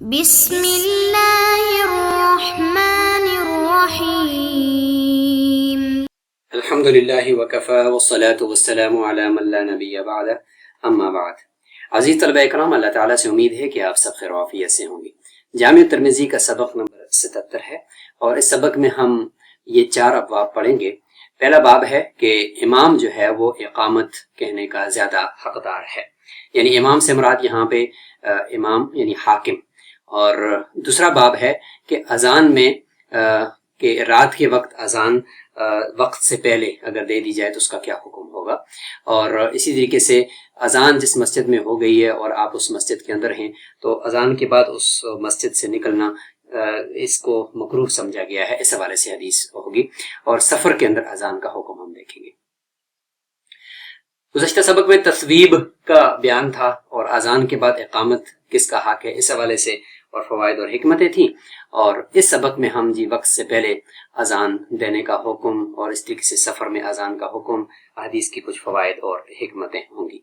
بسم اللہ الرحمن الرحیم۔ الحمد للہ وکفی والصلاة والسلام علی من لا نبی بعد، اما بعد۔ عزیز طلبہ اکرام، اللہ تعالیٰ سے امید ہے کہ آپ سب خیر و عافیت سے ہوں گے۔ جامع ترمذی کا سبق نمبر 77 ہے، اور اس سبق میں ہم یہ 4 ابواب پڑھیں گے۔ پہلا باب ہے کہ امام جو ہے وہ اقامت کہنے کا زیادہ حقدار ہے، یعنی امام سے مراد یہاں پہ امام یعنی حاکم۔ اور دوسرا باب ہے کہ اذان میں کہ رات کے وقت اذان وقت سے پہلے اگر دے دی جائے تو اس کا کیا حکم ہوگا، اور اسی طریقے سے اذان جس مسجد میں ہو گئی ہے اور آپ اس مسجد کے اندر ہیں تو اذان کے بعد اس مسجد سے نکلنا اس کو مکروہ سمجھا گیا ہے، اس حوالے سے حدیث ہوگی، اور سفر کے اندر اذان کا حکم ہم دیکھیں گے۔ گزشتہ سبق میں تصویب کا بیان تھا اور اذان کے بعد اقامت کس کا حق ہے، اس حوالے سے اور فوائد اور حکمتیں تھیں، اور اس سبق میں ہم وقت سے پہلے اذان دینے کا حکم اور اس طریقے سے سفر میں اذان کا حکم، حدیث کی کچھ فوائد اور حکمتیں ہوں گی۔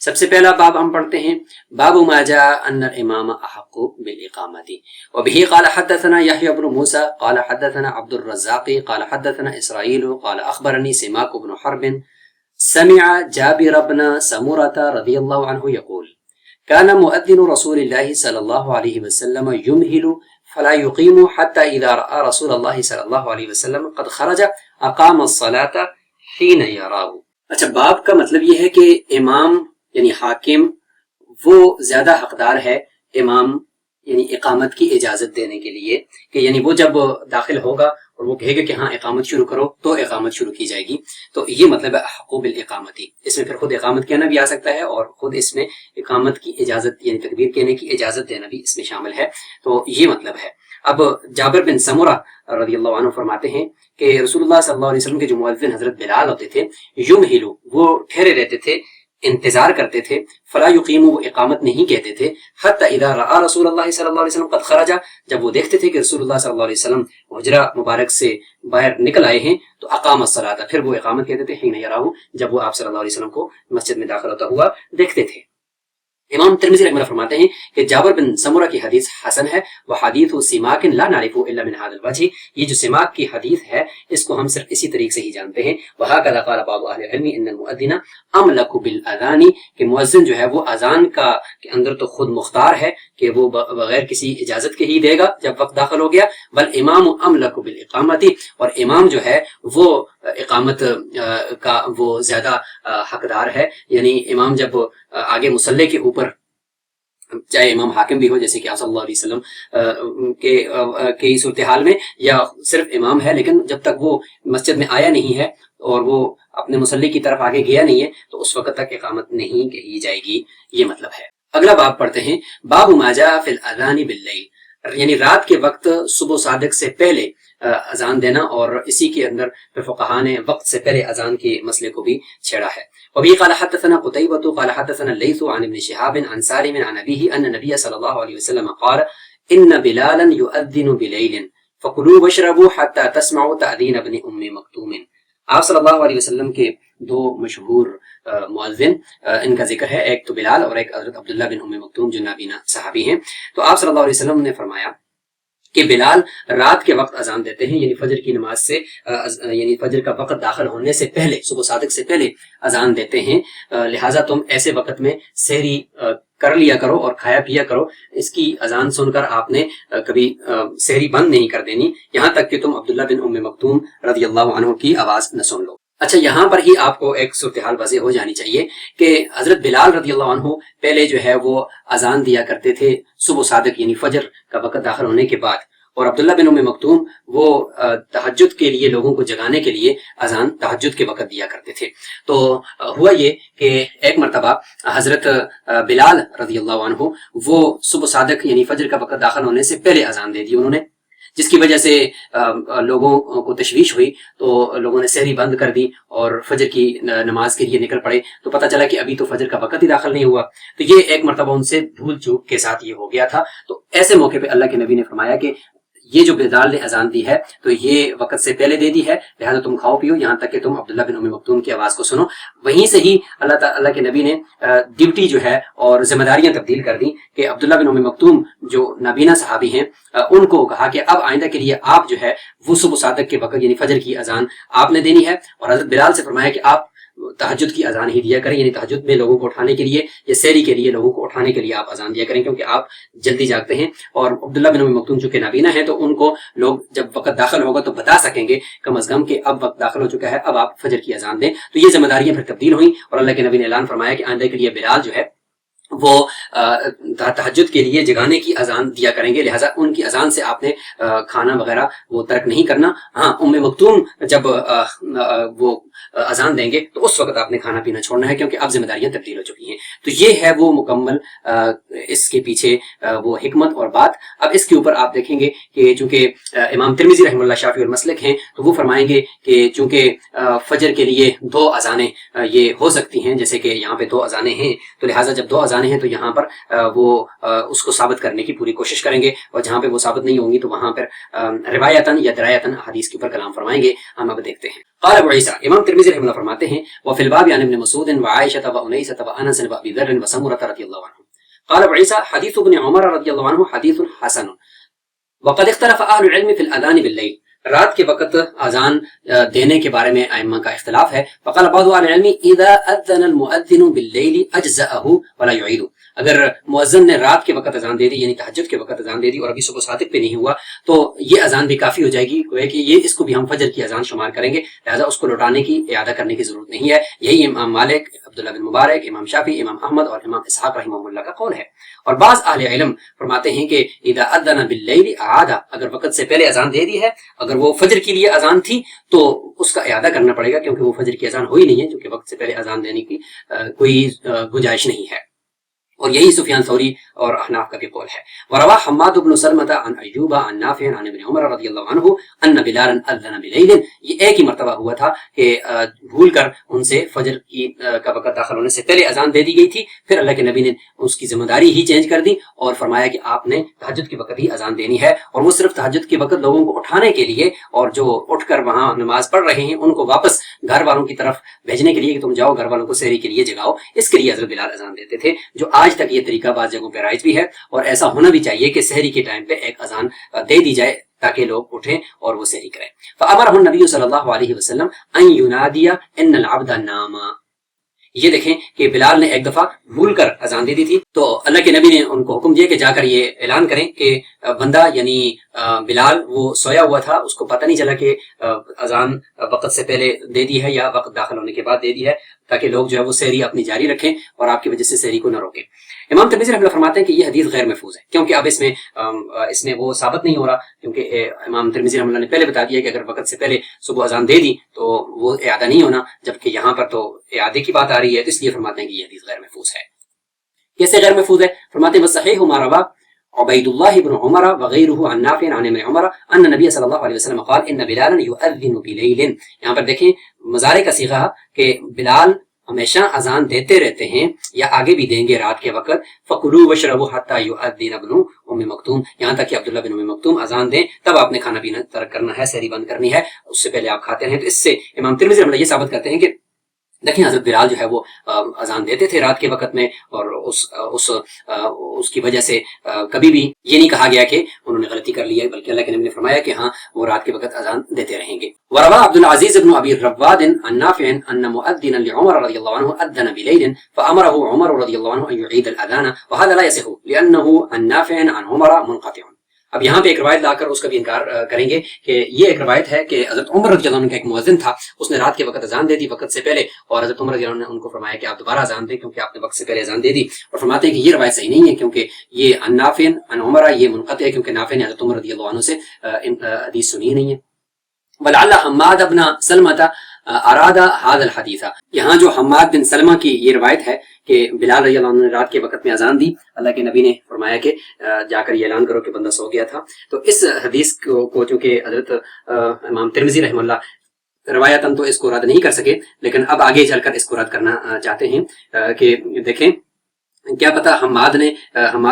سب سے پہلا باب ہم پڑھتے ہیں، باب ما جاء ان الامام احق بالاقامت، وبه قال حدثنا يحيى بن موسى قال حدثنا عبد الرزاق قال حدثنا اسرائيل قال اخبرني سماك بن حرب سمع جابر بن سمرة رضي الله عنه يقول كان مؤذن رسول الله صلى الله عليه وسلم يمهل فلا يقيم حتى إذا رأى رسول الله صلى الله عليه وسلم قد خرج أقام الصلاة حين يراه۔ اچھا، باب کا مطلب یہ ہے کہ امام یعنی حاکم وہ زیادہ حقدار ہے امام یعنی اقامت کی اجازت دینے کے لیے، کہ یعنی وہ جب داخل ہوگا اور وہ کہے گا کہ ہاں اقامت شروع کرو تو اقامت شروع کی جائے گی، تو یہ مطلب ہے حق بالاقامتی۔ اس میں پھر خود اقامت کہنا بھی آ سکتا ہے اور خود اس میں اقامت کی اجازت یعنی تکبیر کہنے کی اجازت دینا بھی اس میں شامل ہے، تو یہ مطلب ہے۔ اب جابر بن سمرہ رضی اللہ عنہ فرماتے ہیں کہ رسول اللہ صلی اللہ علیہ وسلم کے جو مؤذن حضرت بلال ہوتے تھے، یمہلو وہ ٹھہرے رہتے تھے، انتظار کرتے تھے، فلا یقیم وہ اقامت نہیں کہتے تھے، حتی اذا رأى رسول اللہ صلی اللہ علیہ وسلم قد خرج جب وہ دیکھتے تھے کہ رسول اللہ صلی اللہ علیہ وسلم حجرہ مبارک سے باہر نکل آئے ہیں تو اقام الصلاۃ پھر وہ اقامت کہتے تھے، حین یراہ جب وہ آپ صلی اللہ علیہ وسلم کو مسجد میں داخل ہوتا ہوا دیکھتے تھے۔ امام ترمذی رحمہ اللہ فرماتے ہیں کہ جابر بن سمرہ کی حدیث حسن ہے، وحدیث سماک لا نعرف الا من هذا الوجه، یہ جو سماک کی حدیث ہے اس کو ہم صرف اسی طریقے سے ہی جانتے ہیں۔ وهكذا قال بعض اهل العلم ان المؤذن املك بالاذان، کہ مؤذن جو ہے وہ اذان کا کے اندر تو خود مختار ہے کہ وہ بغیر کسی اجازت کے ہی دے گا جب وقت داخل ہو گیا، بل امام املك بالاقامت، اور امام جو ہے وہ اقامت کا وہ زیادہ حقدار ہے، یعنی امام جب آگے مصلی کے اوپر، چاہے امام حاکم بھی ہو جیسے کہ آپ صلی اللہ علیہ وسلم کے صورتحال میں، یا صرف امام ہے لیکن جب تک وہ مسجد میں آیا نہیں ہے اور وہ اپنے مصلی کی طرف آگے گیا نہیں ہے تو اس وقت تک اقامت نہیں کہی جائے گی، یہ مطلب ہے۔ اگلا باب پڑھتے ہیں، باب ما جاء فی الاذان باللیل، یعنی رات کے وقت صبح صادق سے پہلے اذان دینا، اور اسی کے اندر فقہاء نے وقت سے پہلے اذان کے مسئلے کو بھی چھیڑا ہے۔ وبه قال حدثنا قتيبة قال حدثنا الليث عن ابن شهاب عن سالم عن أبيه أن النبي صلى الله عليه وسلم قال إن بلالا يؤذن بليل فكلوا واشربوا حتى تسمعوا تأذين ابن مكتوم۔ آپ صلی اللہ علیہ وسلم کے 2 مشہور مؤذن ان کا ذکر ہے، ایک تو بلال اور ایک حضرت عبداللہ بن مکتوم جو نابینا صحابی ہیں۔ تو آپ صلی اللہ علیہ وسلم نے فرمایا کہ بلال رات کے وقت اذان دیتے ہیں، یعنی فجر کی نماز سے یعنی فجر کا وقت داخل ہونے سے پہلے، صبح صادق سے پہلے اذان دیتے ہیں، لہٰذا تم ایسے وقت میں سحری کر لیا کرو اور کھایا پیا کرو۔ اس کی اذان سن کر آپ نے کبھی سحری بند نہیں کر دینی یہاں تک کہ تم عبداللہ بن مکتوم رضی اللہ عنہ کی آواز نہ سن لو۔ اچھا، یہاں پر ہی آپ کو ایک صورتحال واضح ہو جانی چاہیے کہ حضرت بلال رضی اللہ عنہ پہلے جو ہے وہ اذان دیا کرتے تھے صبح صادق یعنی فجر کا وقت داخل ہونے کے بعد، اور عبداللہ بن مکتوم وہ تہجد کے لیے لوگوں کو جگانے کے لیے اذان تہجد کے وقت دیا کرتے تھے۔ تو ہوا یہ کہ ایک مرتبہ حضرت بلال رضی اللہ عنہ وہ صبح صادق یعنی فجر کا وقت داخل ہونے سے پہلے اذان دے دی انہوں نے، جس کی وجہ سے لوگوں کو تشویش ہوئی، تو لوگوں نے سحری بند کر دی اور فجر کی نماز کے لیے نکل پڑے، تو پتہ چلا کہ ابھی تو فجر کا وقت ہی داخل نہیں ہوا۔ تو یہ ایک مرتبہ ان سے بھول چوک کے ساتھ یہ ہو گیا تھا۔ تو ایسے موقع پہ اللہ کے نبی نے فرمایا کہ یہ جو بلال نے اذان دی ہے تو یہ وقت سے پہلے دے دی ہے، لہذا تم کھاؤ پیو یہاں تک کہ تم عبداللہ بن ام مکتوم کی آواز کو سنو۔ وہیں سے ہی اللہ کے نبی نے ڈیوٹی جو ہے اور ذمہ داریاں تبدیل کر دی کہ عبداللہ بن ام مکتوم جو نابینا صحابی ہیں ان کو کہا کہ اب آئندہ کے لیے آپ جو ہے وہ صبح صادق کے وقت یعنی فجر کی اذان آپ نے دینی ہے، اور حضرت بلال سے فرمایا کہ آپ تہجد کی اذان ہی دیا کریں، یعنی تہجد میں لوگوں کو اٹھانے کے لیے یا سحری کے لیے لوگوں کو اٹھانے کے لیے آپ اذان دیا کریں، کیونکہ آپ جلدی جاگتے ہیں۔ اور عبداللہ بن ام مکتوم چونکہ نابینا ہے تو ان کو لوگ جب وقت داخل ہوگا تو بتا سکیں گے کم از کم کہ اب وقت داخل ہو چکا ہے، اب آپ فجر کی اذان دیں۔ تو یہ ذمہ داریاں پھر تبدیل ہوئیں اور اللہ کے نبی نے اعلان فرمایا کہ آئندہ کے لیے بلال جو ہے وہ تہجد کے لیے جگانے کی اذان دیا کریں گے، لہٰذا ان کی اذان سے آپ نے کھانا وغیرہ وہ ترک نہیں کرنا۔ ہاں ام مکتوم جب وہ اذان دیں گے تو اس وقت آپ نے کھانا پینا چھوڑنا ہے، کیونکہ اب ذمہ داریاں تبدیل ہو چکی ہیں۔ تو یہ ہے وہ مکمل اس کے پیچھے وہ حکمت اور بات۔ اب اس کے اوپر آپ دیکھیں گے کہ چونکہ امام ترمذی رحمہ اللہ شافعی المسلک ہیں تو وہ فرمائیں گے کہ چونکہ فجر کے لیے 2 اذانیں یہ ہو سکتی ہیں، جیسے کہ یہاں پہ 2 اذانیں ہیں تو لہٰذا جب 2 اذانیں ہیں تو یہاں پر وہ اس کو ثابت کرنے کی پوری کوشش کریں گے، اور جہاں پہ وہ ثابت نہیں ہوں گی تو وہاں پر روایتاً یا درایتاً حدیث کے اوپر کلام فرمائیں گے۔ ہم اب دیکھتے ہیں۔ قال ابو عیسیٰ، امام ترمذی رحمہ اللہ فرماتے ہیں وفی الباب عن ابن مسعود وعائشة وانیسة وانس وابی ذر وسمرة رضی اللہ عنہ قال ابو عیسیٰ حدیث ابن عمر رضی اللہ عنہ حدیث حسن وقد اختلف اہل العلم فی الاذان باللیل، رات کے وقت اذان دینے کے بارے میں ائمہ کا اختلاف ہے۔ فقال بعض اہل العلم اذا اذن المؤذن باللیل اجزأه ولا يعيد، اگر مؤذن نے رات کے وقت اذان دے دی یعنی تہجد کے وقت اذان دے دی اور ابھی صبح صادق پہ نہیں ہوا تو یہ اذان بھی کافی ہو جائے گی، گویا کہ یہ اس کو بھی ہم فجر کی اذان شمار کریں گے، لہذا اس کو لوٹانے کی اعادہ کرنے کی ضرورت نہیں ہے۔ یہی امام مالک، عبداللہ بن مبارک، امام شافعی، امام احمد اور امام اسحاق رحمہ اللہ کا قول ہے۔ اور بعض اہل علم فرماتے ہیں کہ اذا اذن باللیل اعاد، اگر وقت سے پہلے اذان دے دی ہے، اگر وہ فجر کے لیے اذان تھی تو اس کا اعادہ کرنا پڑے گا، کیونکہ وہ فجر کی اذان ہوئی نہیں ہے، کیونکہ وقت سے پہلے اذان دینے کی کوئی گنجائش نہیں ہے۔ اور یہی سفیان ثوری اور احناف کا بھی قول ہے۔ وروا حماد بن سلمة عن ایوب عن نافع عن ابن عمر رضی اللہ عنہ ان بلالا اذن بلیل، یہ ایک ہی مرتبہ ہوا تھا کہ بھول کر ان سے فجر کا وقت داخل ہونے سے پہلے اذان دے دی گئی تھی، پھر اللہ کے نبی نے اس کی ذمہ داری ہی چینج کر دی اور فرمایا کہ آپ نے تہجد کے وقت ہی اذان دینی ہے، اور وہ صرف تہجد کے وقت لوگوں کو اٹھانے کے لیے، اور جو اٹھ کر وہاں نماز پڑھ رہے ہیں ان کو واپس گھر والوں کی طرف بھیجنے کے لیے کہ تم جاؤ گھر والوں کو سحری کے لیے جگاؤ، اس کے لیے حضرت بلال اذان دیتے تھے، جو آج تک یہ طریقہ بعض جگہوں پہ رائج بھی ہے، اور ایسا ہونا بھی چاہیے کہ سحری کے ٹائم پہ ایک اذان دے دی جائے تاکہ لوگ اٹھیں اور وہ سحری کریں۔ فامرہ النبی صلی اللہ علیہ وسلم ان ینادی ان العبد نام، یہ دیکھیں کہ بلال نے ایک دفعہ بھول کر اذان دے دی تھی تو اللہ کے نبی نے ان کو حکم دیا کہ جا کر یہ اعلان کریں کہ بندہ یعنی بلال وہ سویا ہوا تھا، اس کو پتہ نہیں چلا کہ اذان وقت سے پہلے دے دی ہے یا وقت داخل ہونے کے بعد دے دی ہے، تاکہ لوگ جو ہے وہ سحری اپنی جاری رکھیں اور آپ کی وجہ سے سحری کو نہ روکیں۔ امام ترمذی رحمہ اللہ فرماتے ہیں کہ یہ حدیث غیر محفوظ ہے، کیونکہ اب اس میں وہ ثابت نہیں ہو رہا، کیونکہ امام ترمذی رحمہ اللہ نے پہلے بتا دیا کہ اگر وقت سے پہلے صبح اذان دے دی تو وہ اعادہ نہیں ہونا، جبکہ یہاں پر تو اعادے کی بات آ رہی ہے، تو اس لیے فرماتے ہیں کہ یہ حدیث غیر محفوظ ہے۔ کیسے غیر محفوظ ہے؟ فرماتے ہیں صحیح ما روا عبید اللہ بن عمر وغیرہ عن نافع عن ابن عمر ان نبی صلی اللہ علیہ وسلم قال ان بلالا یؤذن بلیل، یہاں پر دیکھیں مضارع کا صیغہ کہ بلال ہمیشہ اذان دیتے رہتے ہیں یا آگے بھی دیں گے رات کے وقت، فَكُلُوا وَاشْرَبُوا حَتَّى يُؤَذِّنَ ابْنُ أُمِّ مکتوم، یہاں تک کہ عبداللہ بن ام مکتوم اذان دیں تب آپ نے کھانا پینا ترک کرنا ہے، سحری بند کرنی ہے، اس سے پہلے آپ کھاتے ہیں۔ تو اس سے امام ترمذی رحمہ اللہ یہ ثابت کرتے ہیں کہ دیکھیں حضرت بلال جو ہے وہ اذان دیتے تھے رات کے وقت میں، اور اس کی وجہ سے کبھی بھی یہ نہیں کہا گیا کہ انہوں نے غلطی کر لی ہے، بلکہ اللہ کے نبی نے فرمایا کہ ہاں وہ رات کے وقت اذان دیتے رہیں گے۔ وروا عبد العزیز بن ابی رواد عن نافع ان مؤذنا لعمر رضی اللہ عنہ اذن بلیل فامره عمر رضی اللہ عنہ ان يعيد الاذان وهذا لا يصح لانه عن نافع عن عمر منقطع۔ اب یہاں پہ ایک روایت لا کر اس کا بھی انکار کریں گے کہ یہ ایک روایت ہے کہ حضرت عمر رضی اللہ عنہ کا ایک مؤذن تھا، اس نے رات کے وقت اذان دے دی وقت سے پہلے، اور حضرت عمر رضی اللہ عنہ نے ان کو فرمایا کہ آپ دوبارہ اذان دیں کیونکہ آپ نے وقت سے پہلے اذان دے دی، اور فرماتے ہیں کہ یہ روایت صحیح نہیں ہے کیونکہ یہ عن نافع عن عمر یہ منقطع ہے، کیونکہ نافع نے حضرت عمر رضی اللہ عنہ سے حدیث سنی نہیں ہے۔ ولعل حماد بن سلمة اراد هذا الحدیث، یہاں جو حماد بن سلمہ کی یہ روایت ہے کہ بلال رضی اللہ عنہ نے رات کے وقت میں اذان دی، اللہ کے نبی نے فرمایا کہ جا کر یہ اعلان کرو کہ بندہ سو گیا تھا، تو اس حدیث کو چونکہ حضرت امام ترمذی رحمہ اللہ روایتاً تو اس کو رد نہیں کر سکے، لیکن اب آگے چل کر اس کو رد کرنا چاہتے ہیں کہ دیکھیں کیا پتہ حماد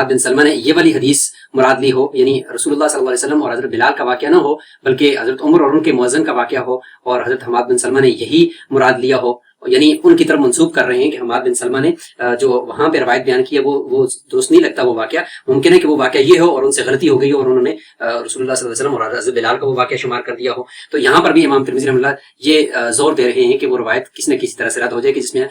بن سلمہ نے یہ والی حدیث مراد لی ہو، یعنی رسول اللہ صلی اللہ علیہ وسلم اور حضرت بلال کا واقعہ نہ ہو بلکہ حضرت عمر اور ان کے مؤذن کا واقعہ ہو، اور حضرت حماد بن سلمہ نے یہی مراد لیا ہو، یعنی ان کی طرف منسوب کر رہے ہیں کہ حماد بن سلمہ نے جو وہاں پہ روایت بیان کی ہے وہ درست نہیں لگتا وہ واقعہ، ممکن ہے کہ وہ واقعہ یہ ہو اور ان سے غلطی ہو گئی ہو اور انہوں نے رسول اللہ صلی اللہ علیہ وسلم اور حضرت بلال کو وہ واقعہ شمار کر دیا ہو۔ تو یہاں پر بھی امام ترمذی رحمۃ اللہ یہ زور دے رہے ہیں کہ وہ روایت کسی نہ کسی طرح سے رد ہو جائے کہ جس میں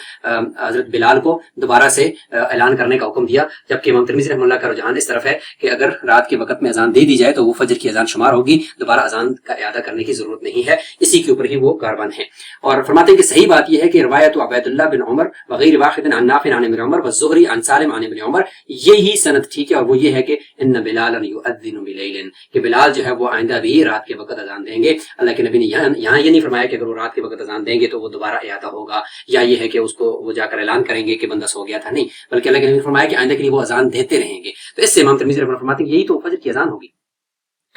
حضرت بلال کو دوبارہ سے اعلان کرنے کا حکم دیا، جبکہ امام ترمذی رحمۃ اللہ کا رجحان اس طرف ہے کہ اگر رات کے وقت میں اذان دے دی جائے تو وہ فجر کی اذان شمار ہوگی، دوبارہ اذان کا اعادہ کرنے کی ضرورت نہیں ہے، اسی کے اوپر ہی وہ کاربند ہیں۔ اور فرماتے ہیں کہ صحیح بات یہ ہے کہ روایت عبید اللہ بن عمر وغیر واحد عن نافع عن ابن عمر والزہری عن سالم عن ابن عمر، یہی سند ٹھیک ہے، اور وہ یہ ہے کہ ان بلال یؤذن بلیل، کہ بلال جو ہے وہ آئندہ بھی رات کے وقت اذان دیں گے۔ اللہ کے نبی نے یہاں یہ نہیں فرمایا کہ اگر وہ رات کے وقت اذان دیں گے تو وہ دوبارہ اعادہ ہوگا، یا یہ ہے کہ اس کو وہ جا کر اعلان کریں گے کہ بندہ سو گیا تھا، نہیں، بلکہ اللہ کے نبی نے فرمایا کہ آئندہ کے لیے وہ اذان دیتے رہیں گے۔ تو اس سے امام ترمذی رحمۃ اللہ فرماتے ہیں یہی تو فجر کی اذان ہوگی۔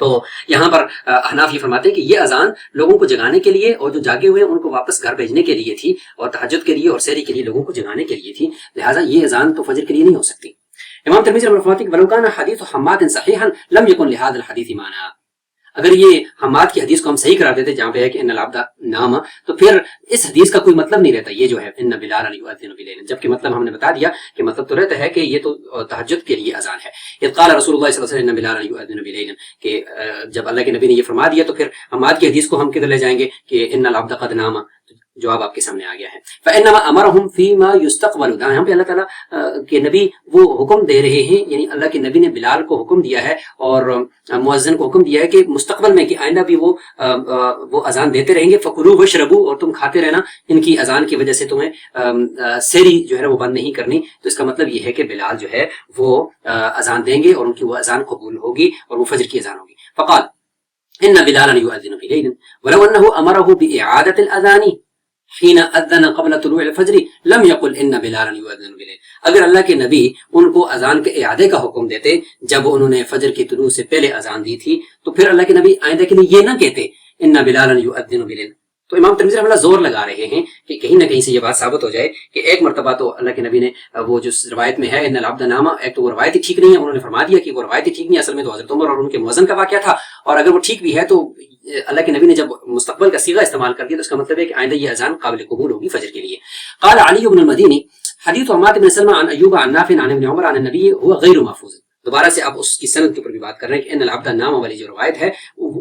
تو یہاں پر احناف یہ فرماتے ہیں کہ یہ اذان لوگوں کو جگانے کے لیے اور جو جاگے ہوئے ہیں ان کو واپس گھر بھیجنے کے لیے تھی، اور تہجد کے لیے اور سحری کے لیے لوگوں کو جگانے کے لیے تھی، لہٰذا یہ اذان تو فجر کے لیے نہیں ہو سکتی۔ امام ترمذی رحمۃ اللہ فرماتے ہیں کہ ولو کان حدیث حماد صحیحا لم یکن لهذا الحدیث معنی، اگر یہ حماد کی حدیث کو ہم صحیح کرا دیتے جہاں پہ ہے کہ ان العبد نام، تو پھر اس حدیث کا کوئی مطلب نہیں رہتا یہ جو ہے ان بلال یؤذن بلیل، جبکہ مطلب ہم نے بتا دیا کہ مطلب تو رہتا ہے کہ یہ تو تہجد کے لیے اذان ہے۔ اذ قال رسول اللہ صلی اللہ علیہ وسلم ان بلال یؤذن بلیل، کہ جب اللہ کے نبی نے یہ فرما دیا تو پھر حماد کی حدیث کو ہم کدھر لے جائیں گے کہ ان العبد قد نام، جواب آپ کے سامنے آ گیا ہے۔ فإنما امرهم فيما يستقبل، یہاں پہ اللہ تعالیٰ کے نبی وہ حکم دے رہے ہیں، یعنی اللہ کے نبی نے بلال کو حکم دیا ہے اور مؤذن کو حکم دیا ہے کہ مستقبل میں کہ آئندہ بھی وہ اذان دیتے رہیں گے، فکلوا واشربوا، اور تم کھاتے رہنا، ان کی اذان کی وجہ سے تمہیں سحری جو ہے وہ بند نہیں کرنی۔ تو اس کا مطلب یہ ہے کہ بلال جو ہے وہ اذان دیں گے اور ان کی وہ اذان قبول ہوگی اور وہ فجر کی اذان ہوگی۔ فقال ان بلالا یؤذن بلیل ولو انه امره بإعادة الاذان حين اذن قبل طلوع الفجر لم يقل ان بلالا یؤذن بلیل، اگر اللہ کے نبی ان کو اذان کے اعادے کا حکم دیتے جب انہوں نے فجر کی طلوع سے پہلے اذان دی تھی، تو پھر اللہ کے نبی آئندہ کے لیے یہ نہ کہتے ان بلالا یؤذن بلیل۔ تو امام ترمذی رحمۃ اللہ زور لگا رہے ہیں کہ کہیں نہ کہیں سے یہ بات ثابت ہو جائے کہ ایک مرتبہ تو اللہ کے نبی نے وہ جو روایت میں ہے ان العبد نامہ، ایک تو وہ روایت ہی ٹھیک نہیں ہے، انہوں نے فرما دیا کہ وہ روایت ہی ٹھیک نہیں ہے، اصل میں تو حضرت عمر اور ان کے مؤذن کا واقعہ تھا، اور اگر وہ ٹھیک بھی ہے تو اللہ کے نبی نے جب مستقبل کا صیغہ استعمال کر دیا تو اس کا مطلب ہے کہ آئندہ یہ اذان قابل قبول ہوگی فجر کے لیے۔ قال علی بن المدینی حدیث حماد بن سلمہ عن ایوب عن نافع عن ابن عمر عن النبی هو غیر محفوظ، دوبارہ سے اب اس کی سند کے اوپر بھی بات کر رہے ہیں کہ ان العبد نام والی جو روایت ہے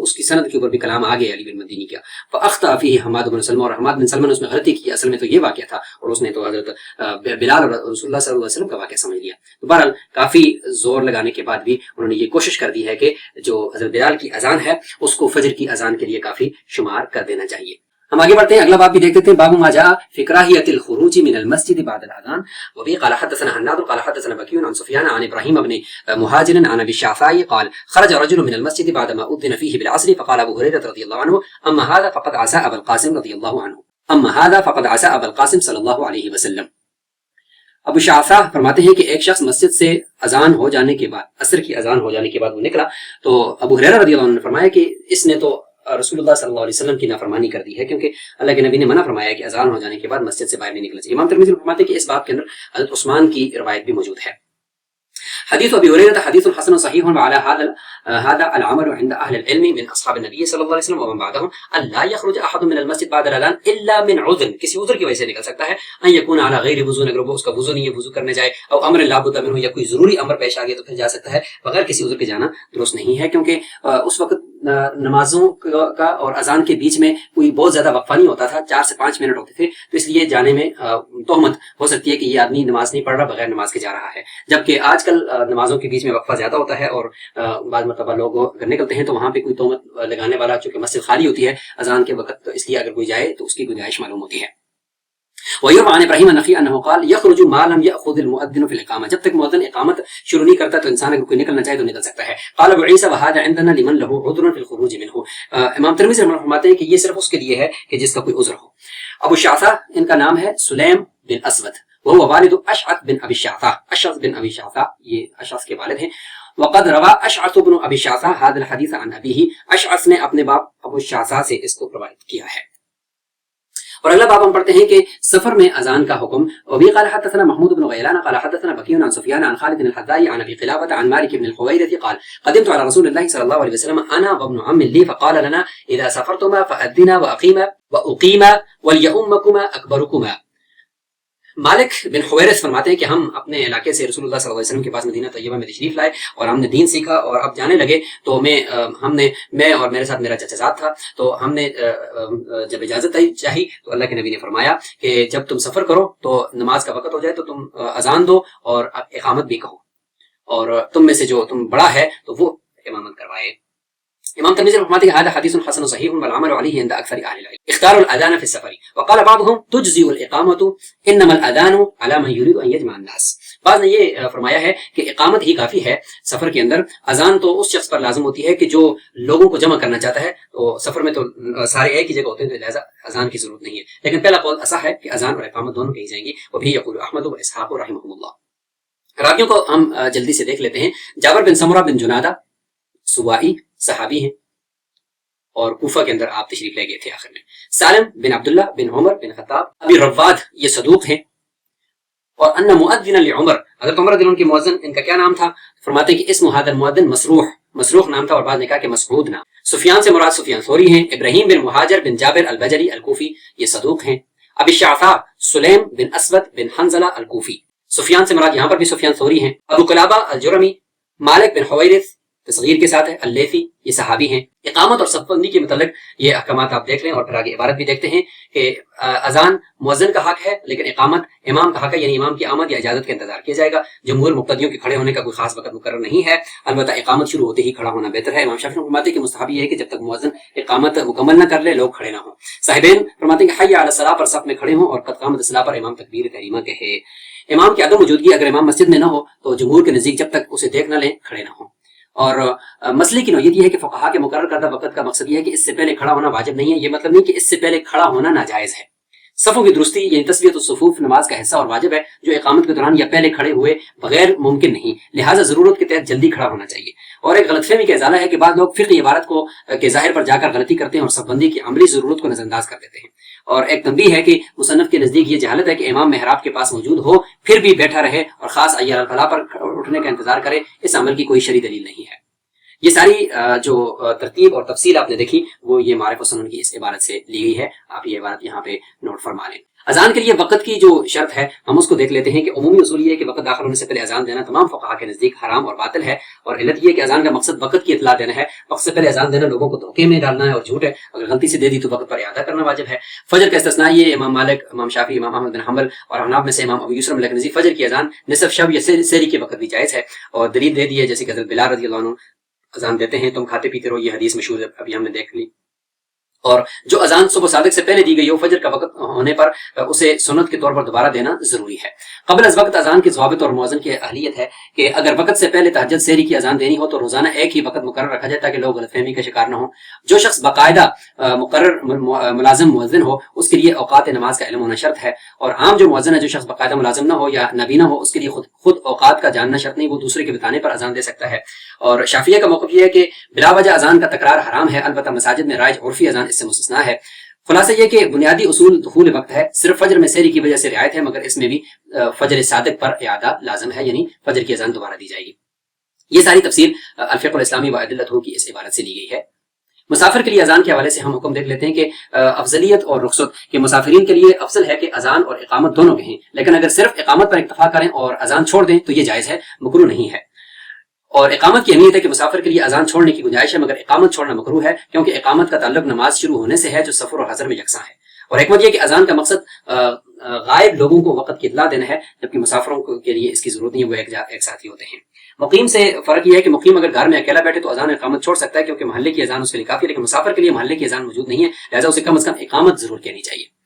اس کی سند کے اوپر بھی کلام آ گیا علی بن مدینی کا۔ فاخطا فیہ حماد بن سلمہ، اور حماد بن سلمہ نے اس میں غلطی کی، اصل میں تو یہ واقعہ تھا اور اس نے تو حضرت بلال اور رسول اللہ صلی اللہ علیہ وسلم کا واقعہ سمجھ لیا۔ تو بہرحال کافی زور لگانے کے بعد بھی انہوں نے یہ کوشش کر دی ہے کہ جو حضرت بلال کی اذان ہے اس کو فجر کی اذان کے لیے کافی شمار کر دینا چاہیے۔ ہم آگے بڑھتے ہیں، اگلا باب بھی دیکھ لیتے ہیں، باب ما جاء فی کراہیۃ الخروج من المسجد بعد الاذان، وبه قال حدثنا حناد قال حدثنا بكي عن سفيان عن ابراهيم بن مهاجر عن ابي الشعثاء قال خرج رجل من المسجد بعدما اذن فيه بالعصر فقال ابو هريره رضي الله عنه اما هذا فقد عصى ابا القاسم رضي الله عنه، اما هذا فقد عصى ابا القاسم صلی اللہ علیہ وسلم۔ ابو شعثاء فرماتے ہیں کہ ایک شخص مسجد سے اذان ہو جانے کے بعد، عصر کی اذان ہو جانے کے بعد وہ نکلا، تو ابو ہریرہ رضی اللہ عنہ نے فرمایا کہ اس نے تو رسول اللہ صلی اللہ علیہ وسلم کی نافرمانی کر دی ہے، کیونکہ اللہ کے نبی نے منع فرمایا کہ اذان ہو جانے کے بعد مسجد سے باہر نہیں نکلنا چاہیے۔ امام ترمذی فرماتے ہیں کہ اس باب کے اندر حضرت عثمان کی روایت بھی موجود ہے۔ حدیث ابی ہریرہ حدیث حسن صحیح وعلى هذا العمل عند اهل العلم من اصحاب النبي صلی اللہ علیہ وسلم ومن بعدهم ان لا يخرج احد من المسجد بعد الاذان الا من عذر، کسی عذر کی وجہ سے نکل سکتا ہے، ان يكون على غیر وضو، اگر وہ اس کا وضو نہیں ہے وضو کرنے جائے، او امر لا بد منه، یا کوئی ضروری امر پیش آ گیا تو پھر جا سکتا ہے، بغیر کسی عذر کے جانا درست نہیں ہے، کیونکہ اس وقت نمازوں کا اور اذان کے بیچ میں کوئی بہت زیادہ وقفہ نہیں ہوتا تھا، 4 سے 5 منٹ ہوتے تھے، تو اس لیے جانے میں تہمت ہو سکتی ہے کہ یہ آدمی نماز نہیں پڑھ رہا، بغیر نماز کے جا رہا ہے، جبکہ آج کل نمازوں کے بیچ میں وقفہ زیادہ ہوتا ہے اور بعض مرتبہ لوگ اگر نکلتے ہیں تو وہاں پہ کوئی تہمت لگانے والا، چونکہ مسجد خالی ہوتی ہے اذان کے وقت، تو اس لیے اگر کوئی جائے تو اس کی گنجائش معلوم ہوتی ہے۔ ويروى عن ابراہیم النخعی انه قال يخرج ما لم ياخذ المؤذن في الاقامه، جب تک مؤذن اقامت شروع نہیں کرتا تو انسان اگر کوئی نکلنا چاہے تو نکل سکتا ہے۔ قال ابو عیسی وهذا عندنا لمن له عذر في الخروج منه، امام ترمذی رحمہ اللہ فرماتے ہیں کہ یہ صرف اس کے لیے ہے کہ جس کا کوئی عذر ہو۔ ابو شعثاء ان کا نام ہے سلیم بن اسود، وہ والد اشعث بن ابی شعثاء، اشعث بن ابی شعثاء یہ اشعث کے والد ہیں۔ وقد روى اشعث بن ابی شعثاء هذا الحديث عن ابيه، اشعث نے اپنے باپ ابو شعثاء سے اس کو روایت کیا ہے۔ اور اگلا باب ہم پڑھتے ہیں کہ سفر میں اذان کا حکم. وبی قال حدثنا محمود بن غیلان قال حدثنا بكي عن سفيان عن خالد الحذاء عن ابي قلابة عن مالك بن الحويرث قال قدمت على رسول الله صلى الله عليه وسلم انا وابن عم لي فقال لنا اذا سافرتما فاذنا واقيما وليؤمكما اكبركما. مالک بن حویرث فرماتے ہیں کہ ہم اپنے علاقے سے رسول اللہ صلی اللہ علیہ وسلم کے پاس مدینہ طیبہ میں تشریف لائے اور ہم نے دین سیکھا، اور اب جانے لگے تو میں اور میرے ساتھ میرا چچا زاد تھا، تو ہم نے جب اجازت چاہی تو اللہ کے نبی نے فرمایا کہ جب تم سفر کرو تو نماز کا وقت ہو جائے تو تم اذان دو اور اقامت بھی کہو، اور تم میں سے جو تم بڑا ہے تو وہ امامت کروائے. امام ترمذی رحمۃ اللہ علیہ حدیث حسن صحیح والعمل علیہ عند اکثر اہل العلم. اختار الاذان فی السفر وقال بعضهم تجزئ الاقامۃ انما الاذان على من يريد ان يجمع الناس. بعض نے یہ فرمایا ہے کہ اقامت ہی کافی ہے سفر کے اندر، اذان تو اس شخص پر لازم ہوتی ہے کہ جو لوگوں کو جمع کرنا چاہتا ہے، تو سفر میں تو سارے ایک ہی جگہ ہوتے ہیں تو لہذا اذان کی ضرورت نہیں ہے. لیکن پہلا قول اصح ہے کہ اذان اور اقامت دونوں کہی جائیں گی. وبه يقول احمد واسحاق رحمهم الله. راویوں کو ہم جلدی سے دیکھ لیتے ہیں. جابر بن سمرہ بن جنادہ سوائی صحابی ہیں اور کوفہ کے اندر آپ تشریف لے گئے تھے آخر میں. سالم بن عبداللہ بن عمر بن خطاب ابی رواد یہ صدوق ہیں. اور ان مؤذن لعمر، حضرت عمر رضی اللہ عنہ کے مؤذن ان کا کیا نام تھا؟ فرماتے ہیں کہ اسم هذا المؤذن مسروح نام تھا، اور بعض نے کہا کہ مسعود نام. سفیان سے مراد سفیان ثوری ہیں. ابراہیم بن مہاجر بن جابر البجلی الکوفی یہ صدوق ہیں. ابی الشعثاء سلیم بن اسود بن حنظلہ الکوفی. سفیان سے مراد یہاں پر بھی سفیان ثوری ہیں. ابو قلابہ الجرمی مالک بن حویرث تصغیر کے ساتھ ہے اللیثی یہ صحابی ہیں. اقامت اور صف بندی کے متعلق یہ احکامات آپ دیکھ لیں، اور پھر آگے عبارت بھی دیکھتے ہیں کہ اذان مؤذن کا حق ہے لیکن اقامت امام کا حق ہے، یعنی امام کی آمد یا اجازت کا انتظار کیا جائے گا. جمہور مقتدیوں کے کھڑے ہونے کا کوئی خاص وقت مقرر نہیں ہے، البتہ اقامت شروع ہوتے ہی کھڑا ہونا بہتر ہے. امام شافعی فرماتے ہیں کہ مستحب یہ ہے کہ جب تک مؤذن اقامت مکمل نہ کر لے لوگ کھڑے نہ ہوں. صاحبین فرماتے ہیں کہ حی علی الصلاۃ پر صف میں کھڑے ہوں اور قد قامت الصلاۃ پر امام تکبیر تحریمہ کہے. امام کی عدم موجودگی اگر امام مسجد میں نہ ہو تو جمہور کے نزدیک جب تک اسے دیکھ نہ لیں کھڑے نہ ہوں. اور مسئلے کی نوعیت یہ ہے کہ فقہا کے مقرر کردہ وقت کا مقصد یہ ہے کہ اس سے پہلے کھڑا ہونا واجب نہیں ہے. یہ مطلب نہیں کہ اس سے پہلے کھڑا ہونا ناجائز ہے. صفوں کی درستی یعنی تسویۃ الصفوف نماز کا حصہ اور واجب ہے، جو اقامت کے دوران یا پہلے کھڑے ہوئے بغیر ممکن نہیں، لہٰذا ضرورت کے تحت جلدی کھڑا ہونا چاہیے. اور ایک غلط فہمی کا ازالہ ہے کہ بعض لوگ فقہی عبارت کو کے ظاہر پر جا کر غلطی کرتے ہیں اور صف بندی کی عملی ضرورت کو نظر انداز کر دیتے ہیں. اور ایک تنبیہ ہے کہ مصنف کے نزدیک یہ جہالت ہے کہ امام محراب کے پاس موجود ہو پھر بھی بیٹھا رہے اور خاص حی علی الفلاح پر اٹھنے کا انتظار کرے. اس عمل کی کوئی شرعی دلیل نہیں ہے. یہ ساری جو ترتیب اور تفصیل آپ نے دیکھی وہ یہ معارف و سنن کی اس عبارت سے لی گئی ہے. آپ یہ عبارت یہاں پہ نوٹ فرما لیں. اذان کے لیے وقت کی جو شرط ہے ہم اس کو دیکھ لیتے ہیں کہ عمومی اصول یہ ہے کہ وقت داخل ہونے سے پہلے اذان دینا تمام فقہا کے نزدیک حرام اور باطل ہے. اور علت یہ ہے کہ اذان کا مقصد وقت کی اطلاع دینا ہے. وقت سے پہلے اذان دینا لوگوں کو دھوکے میں ڈالنا ہے اور جھوٹ ہے. اگر غلطی سے دے دی تو وقت پر اعادہ کرنا واجب ہے. فجر کا استثناء یہ امام مالک، امام شافعی، امام احمد بن حنبل اور احناف میں سے امام ابو یوسف ملک نظیر فجر کی اذان نصف شب یا سحری کے وقت بھی جائز ہے. اور دلیل دے دی ہے جیسے کہ حضرت بلال رضی اللہ عنہ اذان دیتے ہیں تم کھاتے پیتے رہو، یہ حدیث مشہور ہے ابھی ہم نے دیکھ لی. اور جو اذان صبح صادق سے پہلے دی گئی ہو فجر کا وقت ہونے پر اسے سنت کے طور پر دوبارہ دینا ضروری ہے. قبل از وقت اذان کے ضوابط اور مؤذن کی اہلیت ہے کہ اگر وقت سے پہلے تہجد سحری کی اذان دینی ہو تو روزانہ ایک ہی وقت مقرر رکھا جائے تاکہ لوگ غلط فہمی کا شکار نہ ہوں. جو شخص باقاعدہ مقرر ملازم مؤذن ہو اس کے لیے اوقات نماز کا علم ہونا شرط ہے. اور عام جو مؤذن ہے جو شخص باقاعدہ ملازم نہ ہو یا نبینا ہو اس کے لیے خود اوقات کا جاننا شرط نہیں، وہ دوسرے کے بتانے پر اذان دے سکتا ہے. اور شافعیہ کا موقف یہ ہے کہ بلا وجہ اذان کا تکرار حرام ہے، البتہ مساجد میں رائج عرفی اذان اس سے مستثنا ہے. خلاصہ یہ کہ بنیادی اصول دخول وقت ہے، صرف فجر میں سحری کی وجہ سے رعایت ہے، مگر اس میں بھی فجر صادق پر اعادہ لازم ہے، یعنی فجر کی اذان دوبارہ دی جائے گی. یہ ساری تفصیل الفقہ الاسلامی و ادلتہ کی اس عبارت سے لی گئی ہے. مسافر کے لیے اذان کے حوالے سے ہم حکم دیکھ لیتے ہیں کہ افضلیت اور رخصت کہ مسافرین کے لیے افضل ہے کہ اذان اور اقامت دونوں کہیں، لیکن اگر صرف اقامت پر اکتفا کریں اور اذان چھوڑ دیں تو یہ جائز ہے، مکروہ نہیں ہے. اور اقامت کی اہمیت ہے کہ مسافر کے لیے اذان چھوڑنے کی گنجائش ہے، مگر اقامت چھوڑنا مکروہ ہے کیونکہ اقامت کا تعلق نماز شروع ہونے سے ہے جو سفر اور حضر میں یکساں ہے. اور حکمت یہ کہ اذان کا مقصد غائب لوگوں کو وقت کی اطلاع دینا ہے، جبکہ مسافروں کے لیے اس کی ضرورت نہیں، وہ ایک ساتھی ہوتے ہیں. مقیم سے فرق یہ ہے کہ مقیم اگر گھر میں اکیلا بیٹھے تو اذان اقامت چھوڑ سکتا ہے کیونکہ محلے کی اذان اس کے لیے کافی ہے، لیکن مسافر کے لیے محلے کی اذان موجود نہیں ہے، لہذا اسے کم از کم اقامت ضرور کہنی چاہیے.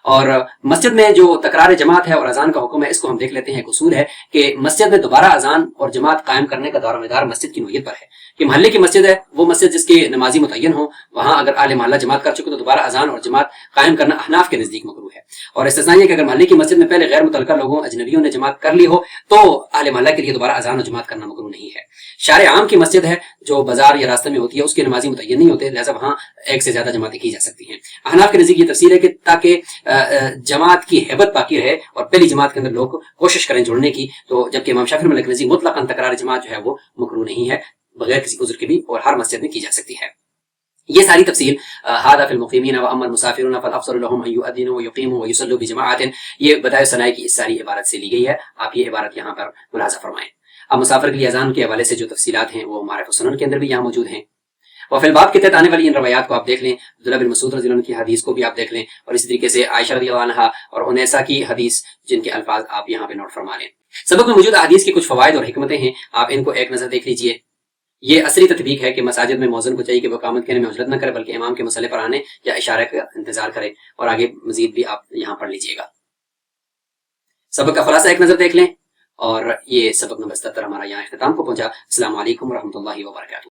اور مسجد میں جو تکرار جماعت ہے اور اذان کا حکم ہے اس کو ہم دیکھ لیتے ہیں. ایک اصول ہے کہ مسجد میں دوبارہ اذان اور جماعت قائم کرنے کا دار و مدار مسجد کی نوعیت پر ہے کہ محلے کی مسجد ہے وہ مسجد جس کے نمازی متعین ہوں، وہاں اگر اہل محلہ جماعت کر چکے تو دوبارہ اذان اور جماعت قائم کرنا احناف کے نزدیک مکروہ ہے. اور استثناء یہ کہ اگر محلے کی مسجد میں پہلے غیر متعلقہ لوگوں اجنبیوں نے جماعت کر لی ہو تو اہل محلہ کے لیے دوبارہ اذان اور جماعت کرنا مکروہ نہیں ہے. شارع عام کی مسجد ہے جو بازار یا راستے میں ہوتی ہے اس کے نمازی متعین نہیں ہوتے، لہٰذا وہاں ایک سے زیادہ جماعتیں کی جا سکتی ہیں۔ احناف کے نزدیک یہ تفسیر ہے کہ تاکہ جماعت کی ہیبت باقی رہے اور پہلی جماعت کے اندر لوگ کوشش کریں جڑنے کی، تو جبکہ امام شافعی رحمۃ اللہ کے نزدیک مطلقاً تکرار جماعت جو ہے وہ مکروہ نہیں ہے، بغیر کسی عذر کے بھی اور ہر مسجد میں کی جا سکتی ہے۔ یہ ساری تفصیل هذا في المقيمين واما المسافرون فالافضل لهم ان يؤذنوا ويقيموا ويصلوا بجماعات، یہ بدائع ثناء کی اس ساری عبارت سے لی گئی ہے، آپ یہ عبارت یہاں پر ملاحظہ فرمائیں۔ اب مسافر کے لیے اذان کے حوالے سے جو تفصیلات ہیں وہ معارف السنن کے اندر بھی یہاں موجود ہیں، وفی الباب کے تحت آنے والی ان روایات کو آپ دیکھ لیں، عبداللہ بن مسعود رضی اللہ عنہ کی حدیث کو بھی آپ دیکھ لیں، اور اسی طریقے سے عائشہ رضی اللہ عنہا اور انیسہ کی حدیث جن کے الفاظ آپ یہاں پہ نوٹ فرما لیں۔ سبق میں موجود حدیث کی کچھ فوائد اور حکمتیں ہیں، آپ ان کو ایک نظر دیکھ لیجئے۔ یہ اصلی تطبیق ہے کہ مساجد میں مؤذن کو چاہیے کہ وہ اقامت کہنے میں عجلت نہ کرے، بلکہ امام کے مسئلے پر آنے یا اشارے کا انتظار کرے، اور آگے مزید بھی آپ یہاں پڑھ لیجئے گا۔ سبق کا خلاصہ ایک نظر دیکھ لیں، اور یہ سبق نمبر 77 ہمارا یہاں اختتام کو پہنچا۔ السلام علیکم ورحمۃ اللہ وبرکاتہ۔